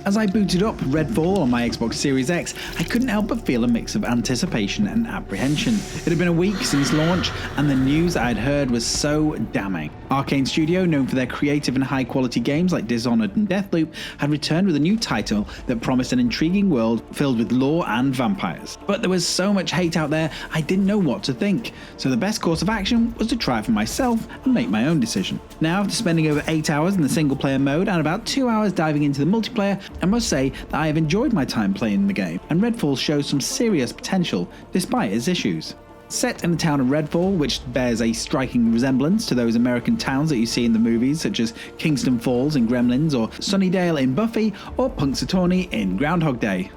As I booted up Redfall on my Xbox Series X, I couldn't help but feel a mix of anticipation and apprehension. It had been a week since launch, and the news I had heard was so damning. Arkane Studio, known for their creative and high-quality games like Dishonored and Deathloop, had returned with a new title that promised an intriguing world filled with lore and vampires. But there was so much hate out there, I didn't know what to think, so the best course of action was to try it for myself and make my own decision. Now, after spending over 8 hours in the single-player mode and about 2 hours diving into the multiplayer, I must say that I have enjoyed my time playing the game, and Redfall shows some serious potential despite its issues. Set in the town of Redfall, which bears a striking resemblance to those American towns that you see in the movies such as Kingston Falls in Gremlins, or Sunnydale in Buffy, or Punxsutawney in Groundhog Day.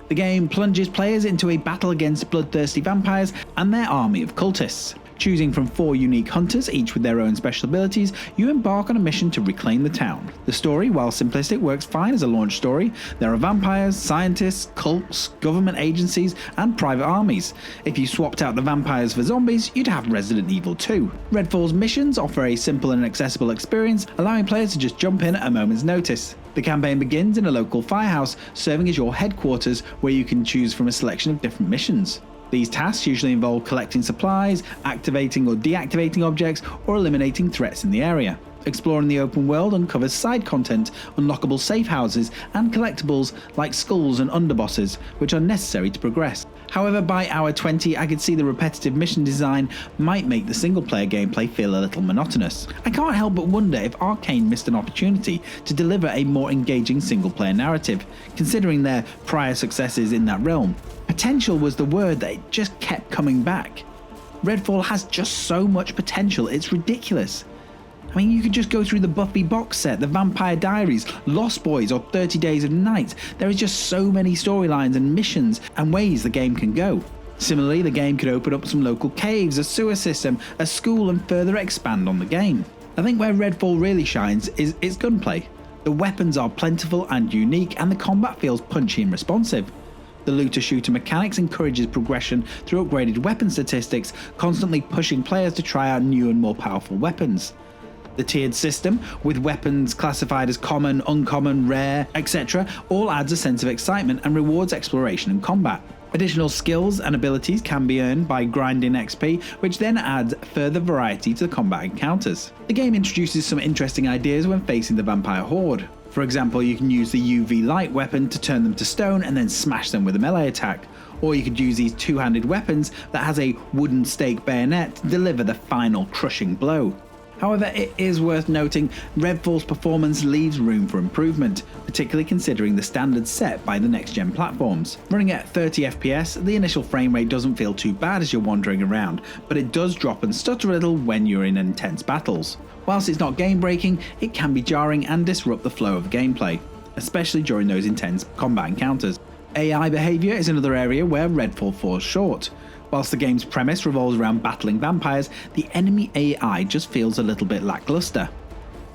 The game plunges players into a battle against bloodthirsty vampires and their army of cultists. Choosing from 4 unique hunters, each with their own special abilities, you embark on a mission to reclaim the town. The story, while simplistic, works fine as a launch story. There are vampires, scientists, cults, government agencies, and private armies. If you swapped out the vampires for zombies, you'd have Resident Evil 2. Redfall's missions offer a simple and accessible experience, allowing players to just jump in at a moment's notice. The campaign begins in a local firehouse, serving as your headquarters, where you can choose from a selection of different missions. These tasks usually involve collecting supplies, activating or deactivating objects, or eliminating threats in the area. Exploring the open world uncovers side content, unlockable safe houses, and collectibles like skulls and underbosses, which are necessary to progress. However, by hour 20, I could see the repetitive mission design might make the single-player gameplay feel a little monotonous. I can't help but wonder if Arkane missed an opportunity to deliver a more engaging single-player narrative, considering their prior successes in that realm. Potential was the word that it just kept coming back. Redfall has just so much potential, it's ridiculous. I mean, you could just go through the Buffy box set, the Vampire Diaries, Lost Boys, or 30 Days of Night. There is just so many storylines and missions and ways the game can go. Similarly, the game could open up some local caves, a sewer system, a school, and further expand on the game. I think where Redfall really shines is its gunplay. The weapons are plentiful and unique, and the combat feels punchy and responsive. The looter-shooter mechanics encourages progression through upgraded weapon statistics, constantly pushing players to try out new and more powerful weapons. The tiered system, with weapons classified as common, uncommon, rare, etc., all adds a sense of excitement and rewards exploration and combat. Additional skills and abilities can be earned by grinding XP, which then adds further variety to the combat encounters. The game introduces some interesting ideas when facing the vampire horde. For example, you can use the UV light weapon to turn them to stone and then smash them with a melee attack. Or you could use these two-handed weapons that has a wooden stake bayonet to deliver the final crushing blow. However, it is worth noting Redfall's performance leaves room for improvement, particularly considering the standards set by the next-gen platforms. Running at 30 FPS, the initial frame rate doesn't feel too bad as you're wandering around, but it does drop and stutter a little when you're in intense battles. Whilst it's not game-breaking, it can be jarring and disrupt the flow of gameplay, especially during those intense combat encounters. AI behaviour is another area where Redfall falls short. Whilst the game's premise revolves around battling vampires, the enemy AI just feels a little bit lackluster.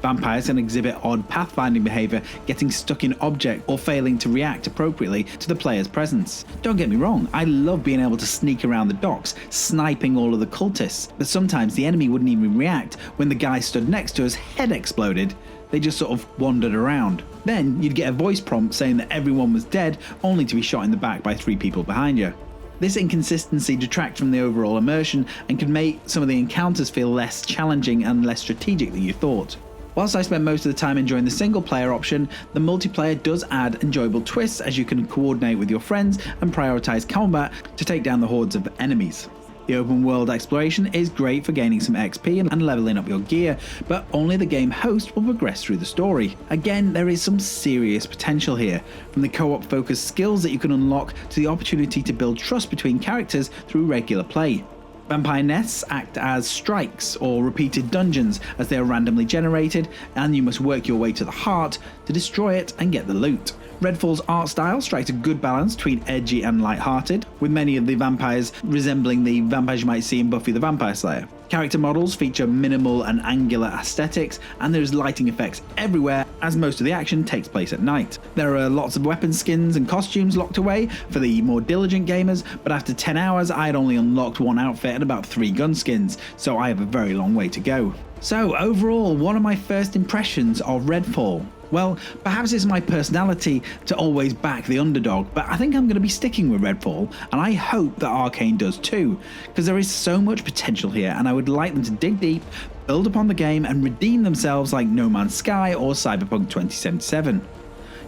Vampires can exhibit odd pathfinding behaviour, getting stuck in objects or failing to react appropriately to the player's presence. Don't get me wrong, I love being able to sneak around the docks, sniping all of the cultists, but sometimes the enemy wouldn't even react when the guy stood next to us head exploded. They just sort of wandered around. Then you'd get a voice prompt saying that everyone was dead, only to be shot in the back by 3 people behind you. This inconsistency detracts from the overall immersion and can make some of the encounters feel less challenging and less strategic than you thought. Whilst I spent most of the time enjoying the single player option, the multiplayer does add enjoyable twists as you can coordinate with your friends and prioritise combat to take down the hordes of enemies. The open world exploration is great for gaining some XP and leveling up your gear, but only the game host will progress through the story. Again, there is some serious potential here, from the co-op focused skills that you can unlock to the opportunity to build trust between characters through regular play. Vampire nests act as strikes or repeated dungeons as they are randomly generated, and you must work your way to the heart to destroy it and get the loot. Redfall's art style strikes a good balance between edgy and light-hearted, with many of the vampires resembling the vampires you might see in Buffy the Vampire Slayer. Character models feature minimal and angular aesthetics, and there's lighting effects everywhere as most of the action takes place at night. There are lots of weapon skins and costumes locked away for the more diligent gamers, but after 10 hours I had only unlocked 1 outfit and about 3 gun skins, so I have a very long way to go. So overall, what are my first impressions of Redfall? Well, perhaps it's my personality to always back the underdog, but I think I'm going to be sticking with Redfall, and I hope that Arkane does too, because there is so much potential here, and I would like them to dig deep, build upon the game, and redeem themselves like No Man's Sky or Cyberpunk 2077.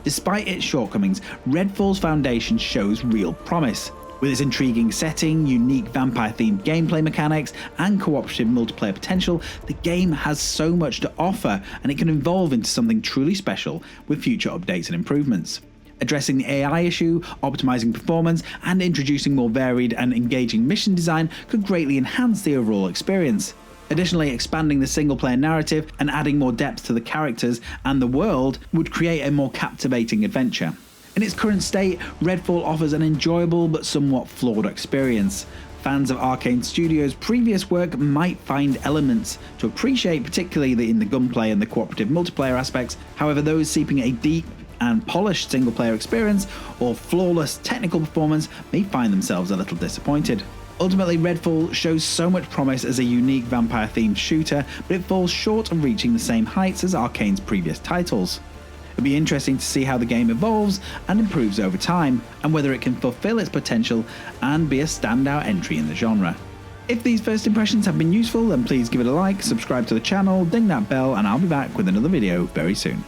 Despite its shortcomings, Redfall's foundation shows real promise. With its intriguing setting, unique vampire-themed gameplay mechanics, and cooperative multiplayer potential, the game has so much to offer, and it can evolve into something truly special with future updates and improvements. Addressing the AI issue, optimizing performance, and introducing more varied and engaging mission design could greatly enhance the overall experience. Additionally, expanding the single-player narrative and adding more depth to the characters and the world would create a more captivating adventure. In its current state, Redfall offers an enjoyable but somewhat flawed experience. Fans of Arkane Studios' previous work might find elements to appreciate, particularly in the gunplay and the cooperative multiplayer aspects. However, those seeking a deep and polished single-player experience or flawless technical performance may find themselves a little disappointed. Ultimately, Redfall shows so much promise as a unique vampire-themed shooter, but it falls short of reaching the same heights as Arkane's previous titles. It'll be interesting to see how the game evolves and improves over time, and whether it can fulfill its potential and be a standout entry in the genre. If these first impressions have been useful, then please give it a like, subscribe to the channel, ding that bell, and I'll be back with another video very soon.